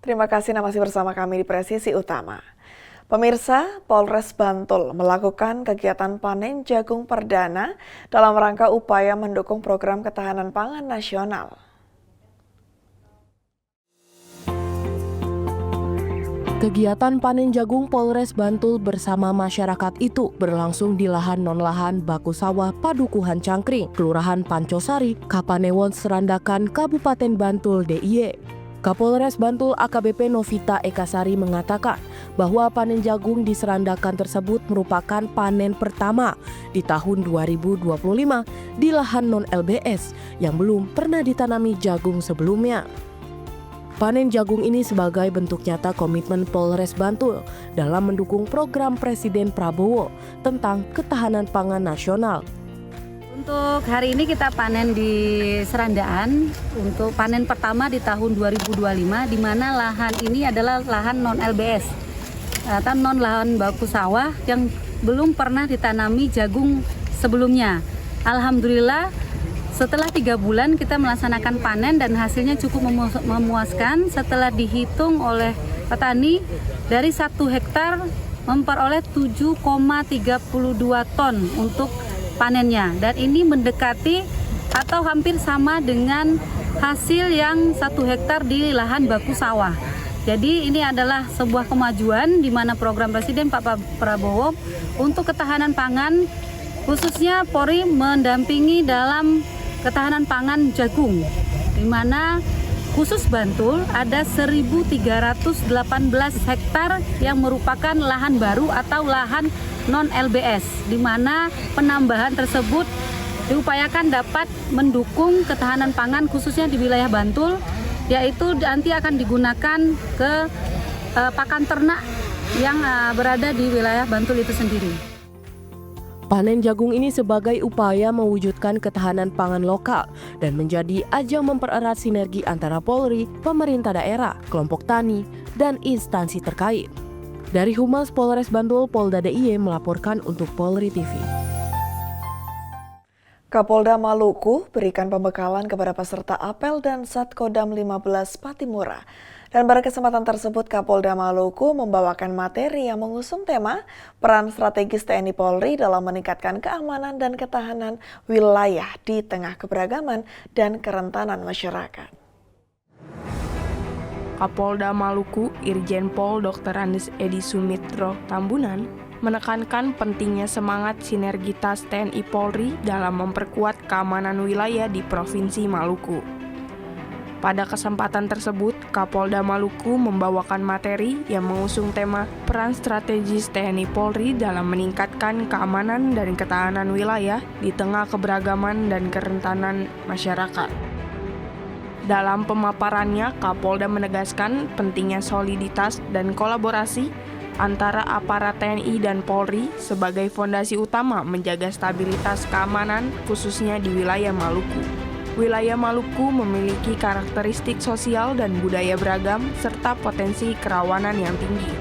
Terima kasih, Anda masih bersama kami di Presisi Utama. Pemirsa, Polres Bantul melakukan kegiatan panen jagung perdana dalam rangka upaya mendukung program ketahanan pangan nasional. Kegiatan panen jagung Polres Bantul bersama masyarakat itu berlangsung di lahan non-lahan Baku Sawah Padukuhan Cangkring, Kelurahan Pancosari, Kapanewon, Serandakan, Kabupaten Bantul, DIY. Kapolres Bantul AKBP Novita Ekasari mengatakan bahwa panen jagung di Serandakan tersebut merupakan panen pertama di tahun 2025 di lahan non-LBS yang belum pernah ditanami jagung sebelumnya. Panen jagung ini sebagai bentuk nyata komitmen Polres Bantul dalam mendukung program Presiden Prabowo tentang ketahanan pangan nasional. Untuk hari ini kita panen di Serandaan untuk panen pertama di tahun 2025, di mana lahan ini adalah lahan non-LBS atau non-lahan baku sawah yang belum pernah ditanami jagung sebelumnya. Alhamdulillah, setelah 3 bulan kita melaksanakan panen dan hasilnya cukup memuaskan. Setelah dihitung oleh petani, dari 1 hektar memperoleh 7,32 ton untuk panennya. Dan ini mendekati atau hampir sama dengan hasil yang 1 hektar di lahan baku sawah. Jadi ini adalah sebuah kemajuan di mana program Presiden Pak Prabowo untuk ketahanan pangan, khususnya Polri mendampingi dalam ketahanan pangan jagung, di mana khusus Bantul ada 1.318 hektar yang merupakan lahan baru atau lahan non-LBS, di mana penambahan tersebut diupayakan dapat mendukung ketahanan pangan khususnya di wilayah Bantul, yaitu nanti akan digunakan ke pakan ternak yang berada di wilayah Bantul itu sendiri. Panen jagung ini sebagai upaya mewujudkan ketahanan pangan lokal dan menjadi ajang mempererat sinergi antara Polri, pemerintah daerah, kelompok tani, dan instansi terkait. Dari Humas Polres Bantul, Polda DIY melaporkan untuk Polri TV. Kapolda Maluku berikan pembekalan kepada peserta apel dan Satkodam 15 Patimura. Dan pada kesempatan tersebut, Kapolda Maluku membawakan materi yang mengusung tema peran strategis TNI Polri dalam meningkatkan keamanan dan ketahanan wilayah di tengah keberagaman dan kerentanan masyarakat. Kapolda Maluku, Irjen Pol Dr. Andes Edi Sumitro Tambunan, menekankan pentingnya semangat sinergitas TNI Polri dalam memperkuat keamanan wilayah di Provinsi Maluku. Pada kesempatan tersebut, Kapolda Maluku membawakan materi yang mengusung tema peran strategis TNI Polri dalam meningkatkan keamanan dan ketahanan wilayah di tengah keberagaman dan kerentanan masyarakat. Dalam pemaparannya, Kapolda menegaskan pentingnya soliditas dan kolaborasi antara aparat TNI dan Polri sebagai fondasi utama menjaga stabilitas keamanan khususnya di wilayah Maluku. Wilayah Maluku memiliki karakteristik sosial dan budaya beragam serta potensi kerawanan yang tinggi.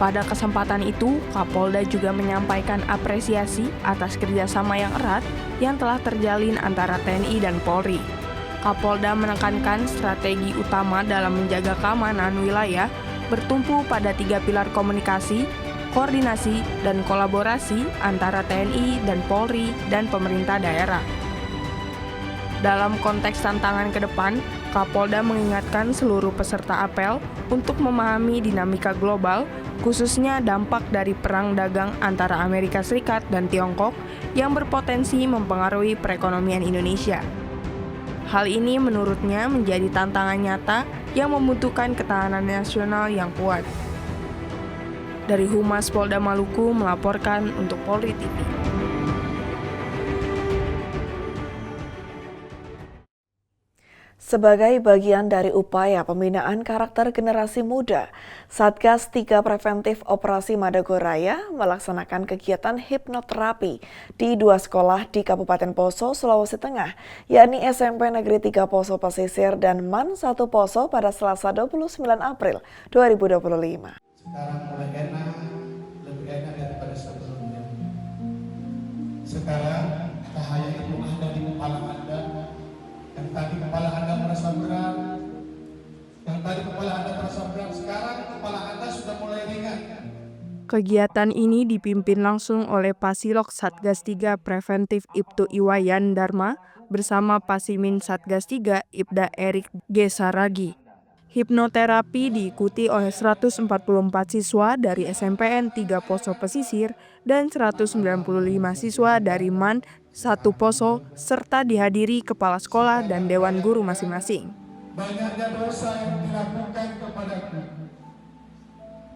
Pada kesempatan itu, Kapolda juga menyampaikan apresiasi atas kerjasama yang erat yang telah terjalin antara TNI dan Polri. Kapolda menekankan strategi utama dalam menjaga keamanan wilayah bertumpu pada 3 pilar komunikasi, koordinasi, dan kolaborasi antara TNI dan Polri dan pemerintah daerah. Dalam konteks tantangan ke depan, Kapolda mengingatkan seluruh peserta apel untuk memahami dinamika global, khususnya dampak dari perang dagang antara Amerika Serikat dan Tiongkok yang berpotensi mempengaruhi perekonomian Indonesia. Hal ini menurutnya menjadi tantangan nyata yang membutuhkan ketahanan nasional yang kuat. Dari Humas Polda Maluku melaporkan untuk Polri TV. Sebagai bagian dari upaya pembinaan karakter generasi muda, Satgas 3 Preventif Operasi Madagoraya melaksanakan kegiatan hipnoterapi di 2 sekolah di Kabupaten Poso, Sulawesi Tengah, yakni SMP Negeri 3 Poso Pesisir dan MAN 1 Poso pada Selasa 29 April 2025. Sekarang mulai enak, lebih enak daripada sebelumnya. Sekarang cahaya itu ada di kepala Anda. Yang tadi kepala Anda merasa berat, yang tadi Kegiatan ini dipimpin langsung oleh Pasilok Satgas 3 Preventif Ibtu Iwayan Dharma bersama Pasimin Satgas 3 Ibda Erik G. Saragi. Hipnoterapi diikuti oleh 144 siswa dari SMPN 3 Poso Pesisir dan 195 siswa dari MAN 1 Poso serta dihadiri kepala sekolah dan dewan guru masing-masing. Banyaknya dosa yang dilakukan kepadaku.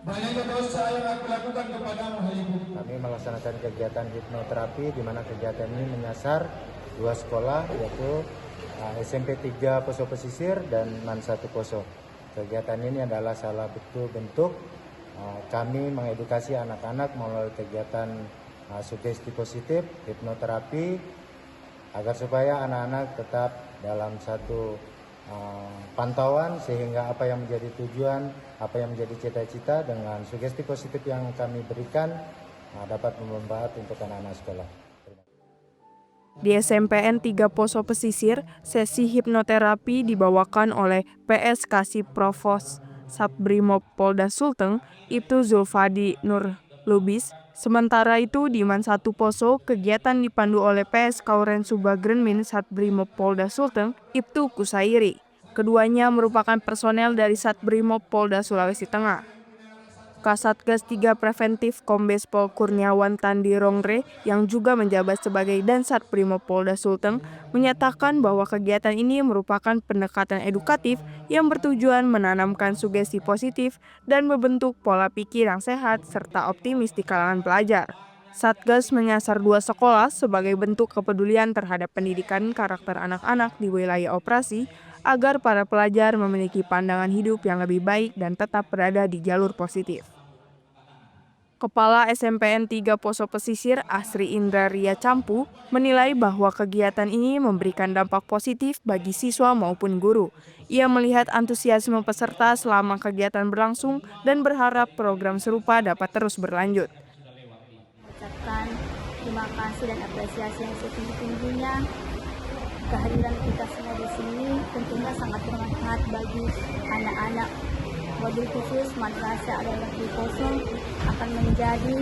Banyaknya dosa yang aku lakukan kepadamu, hai Ibu. Kami melaksanakan kegiatan hipnoterapi di mana kegiatan ini menyasar 2 sekolah yaitu SMP 3 Poso Pesisir dan MAN 1 Poso. Kegiatan ini adalah salah satu bentuk kami mengedukasi anak-anak melalui kegiatan sugesti positif, hipnoterapi, agar supaya anak-anak tetap dalam satu pantauan sehingga apa yang menjadi tujuan, apa yang menjadi cita-cita dengan sugesti positif yang kami berikan dapat bermanfaat untuk anak-anak sekolah. Di SMPN 3 Poso Pesisir, sesi hipnoterapi dibawakan oleh PS Kasih Provos Sabbrimob Polda Sulteng, Ibtu Zulfadi Nur Lubis. Sementara itu di MAN 1 Poso, kegiatan dipandu oleh PS Kauren Subagrenmin Satbrimob Polda Sulteng, Ibtu Kusairi. Keduanya merupakan personel dari Satbrimob Polda Sulawesi Tengah. Kasatgas 3 Preventif Kombes Pol Kurniawan Tandi Rongre yang juga menjabat sebagai Dansat Brimob Polda Sulteng menyatakan bahwa kegiatan ini merupakan pendekatan edukatif yang bertujuan menanamkan sugesti positif dan membentuk pola pikir yang sehat serta optimis di kalangan pelajar. Satgas menyasar 2 sekolah sebagai bentuk kepedulian terhadap pendidikan karakter anak-anak di wilayah operasi agar para pelajar memiliki pandangan hidup yang lebih baik dan tetap berada di jalur positif. Kepala SMPN 3 Poso Pesisir Asri Indra Ria Campu menilai bahwa kegiatan ini memberikan dampak positif bagi siswa maupun guru. Ia melihat antusiasme peserta selama kegiatan berlangsung dan berharap program serupa dapat terus berlanjut. Ucapkan terima kasih dan apresiasi yang setinggi-tingginya. Kehadiran kita semua di sini tentunya sangat bermanfaat bagi anak-anak. Wabil khusus Madrasah Al-Negeri Poso akan menjadi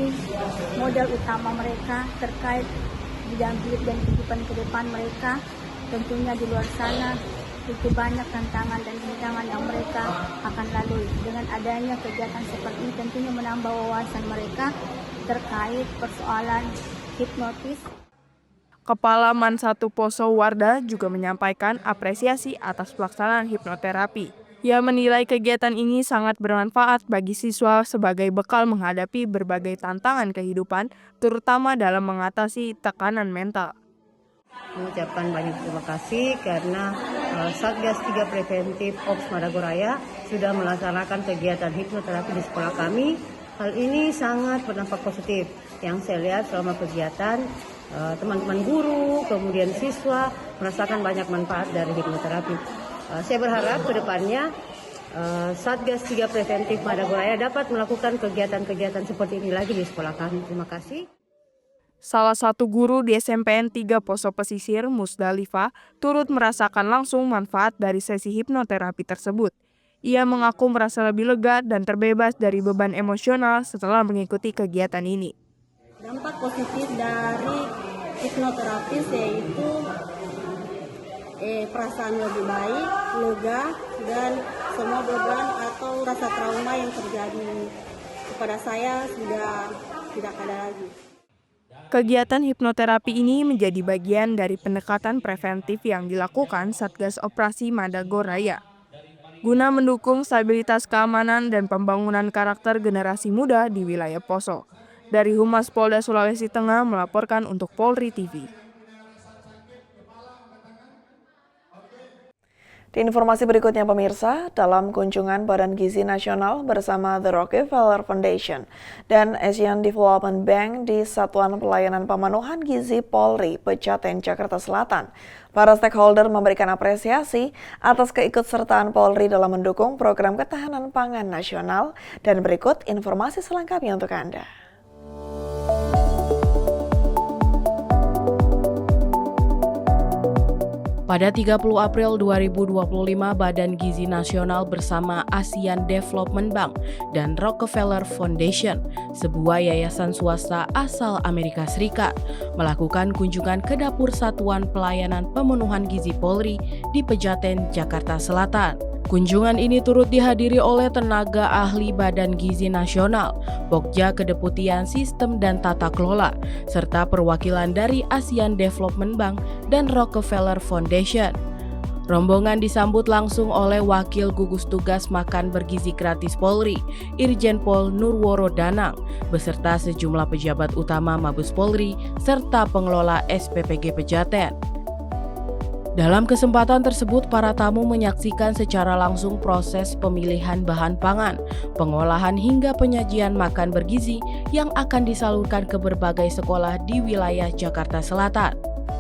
modal utama mereka terkait bidang hidup dan kehidupan ke depan mereka. Tentunya di luar sana itu banyak tantangan dan rintangan yang mereka akan lalui. Dengan adanya kegiatan seperti ini tentunya menambah wawasan mereka terkait persoalan hipnotis. Kepala MAN 1 Poso Wardah juga menyampaikan apresiasi atas pelaksanaan hipnoterapi. Ia menilai kegiatan ini sangat bermanfaat bagi siswa sebagai bekal menghadapi berbagai tantangan kehidupan, terutama dalam mengatasi tekanan mental. Mengucapkan banyak terima kasih karena Satgas 3 Preventif Ops Madagoraya sudah melaksanakan kegiatan hipnoterapi di sekolah kami. Hal ini sangat berdampak positif. Yang saya lihat selama kegiatan, teman-teman guru, kemudian siswa merasakan banyak manfaat dari hipnoterapi. Saya berharap ke depannya Satgas 3 Preventif Madagoraya dapat melakukan kegiatan-kegiatan seperti ini lagi di sekolah kami. Terima kasih. Salah satu guru di SMPN 3 Poso Pesisir, Musdalifah, turut merasakan langsung manfaat dari sesi hipnoterapi tersebut. Ia mengaku merasa lebih lega dan terbebas dari beban emosional setelah mengikuti kegiatan ini. Dampak positif dari hipnoterapi yaitu perasaan lebih baik, lega, dan semua beban atau rasa trauma yang terjadi kepada saya sudah tidak ada lagi. Kegiatan hipnoterapi ini menjadi bagian dari pendekatan preventif yang dilakukan Satgas Operasi Madagoraya guna mendukung stabilitas keamanan dan pembangunan karakter generasi muda di wilayah Poso. Dari Humas Polda Sulawesi Tengah melaporkan untuk Polri TV. Di informasi berikutnya pemirsa, dalam kunjungan Badan Gizi Nasional bersama The Rockefeller Foundation dan Asian Development Bank di Satuan Pelayanan Pemenuhan Gizi Polri, Pejaten, Jakarta Selatan, para stakeholder memberikan apresiasi atas keikutsertaan Polri dalam mendukung program ketahanan pangan nasional. Dan berikut informasi selengkapnya untuk Anda. Pada 30 April 2025, Badan Gizi Nasional bersama ASEAN Development Bank dan Rockefeller Foundation, sebuah yayasan swasta asal Amerika Serikat, melakukan kunjungan ke dapur Satuan Pelayanan Pemenuhan Gizi Polri di Pejaten, Jakarta Selatan. Kunjungan ini turut dihadiri oleh tenaga ahli Badan Gizi Nasional, Pokja Kedeputian Sistem dan Tata Kelola, serta perwakilan dari ASEAN Development Bank dan Rockefeller Foundation. Rombongan disambut langsung oleh Wakil Gugus Tugas Makan Bergizi Gratis Polri, Irjen Pol Nurworo Danang, beserta sejumlah pejabat utama Mabes Polri, serta pengelola SPPG Pejaten. Dalam kesempatan tersebut, para tamu menyaksikan secara langsung proses pemilihan bahan pangan, pengolahan hingga penyajian makan bergizi yang akan disalurkan ke berbagai sekolah di wilayah Jakarta Selatan.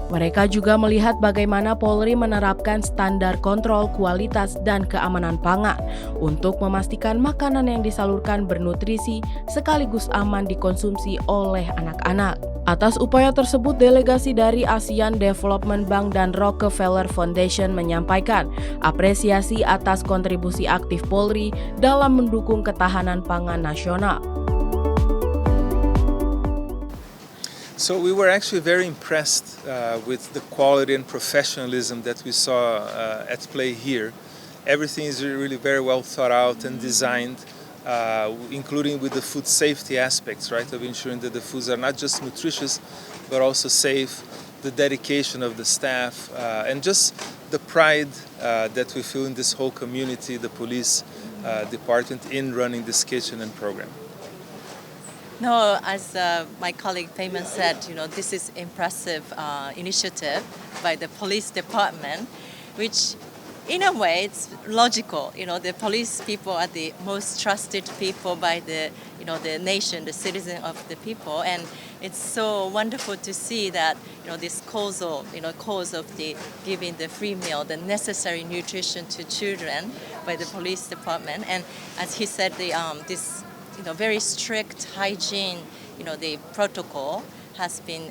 Mereka juga melihat bagaimana Polri menerapkan standar kontrol kualitas dan keamanan pangan untuk memastikan makanan yang disalurkan bernutrisi sekaligus aman dikonsumsi oleh anak-anak. Atas upaya tersebut, delegasi dari ASEAN Development Bank dan Rockefeller Foundation menyampaikan apresiasi atas kontribusi aktif Polri dalam mendukung ketahanan pangan nasional. So we were actually very impressed with the quality and professionalism that we saw at play here. Everything is really very well thought out and designed, including with the food safety aspects, right, of ensuring that the foods are not just nutritious, but also safe, the dedication of the staff, and just the pride that we feel in this whole community, the police department, in running this kitchen and program. No, as my colleague Payman said, this is impressive initiative by the police department, which in a way it's logical. The police people are the most trusted people by the nation, the citizen of the people, and it's so wonderful to see that this cause of the giving the free meal, the necessary nutrition to children by the police department, and as he said, this very strict hygiene, the protocol has been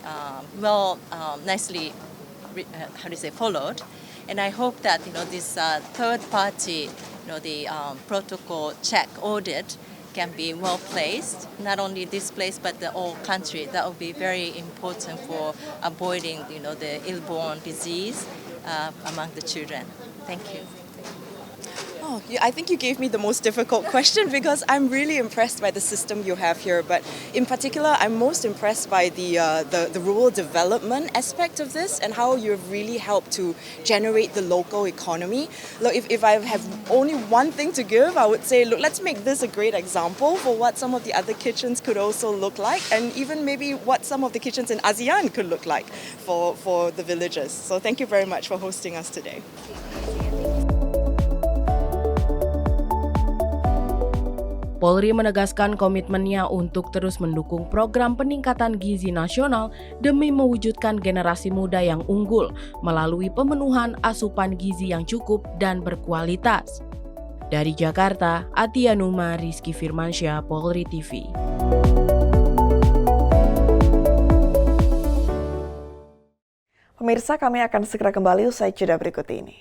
nicely followed. And I hope that this third party, the protocol check audit can be well placed, not only this place but the whole country. That will be very important for avoiding the ill-born disease among the children. Thank you. Oh, I think you gave me the most difficult question because I'm really impressed by the system you have here. But in particular, I'm most impressed by the rural development aspect of this and how you've really helped to generate the local economy. Look, if I have only one thing to give, I would say, look, let's make this a great example for what some of the other kitchens could also look like, and even maybe what some of the kitchens in ASEAN could look like for the villagers. So thank you very much for hosting us today. Polri menegaskan komitmennya untuk terus mendukung program peningkatan gizi nasional demi mewujudkan generasi muda yang unggul melalui pemenuhan asupan gizi yang cukup dan berkualitas. Dari Jakarta, Atia Numa, Rizky Firmansyah, Polri TV. Pemirsa, kami akan segera kembali usai jeda berikut ini.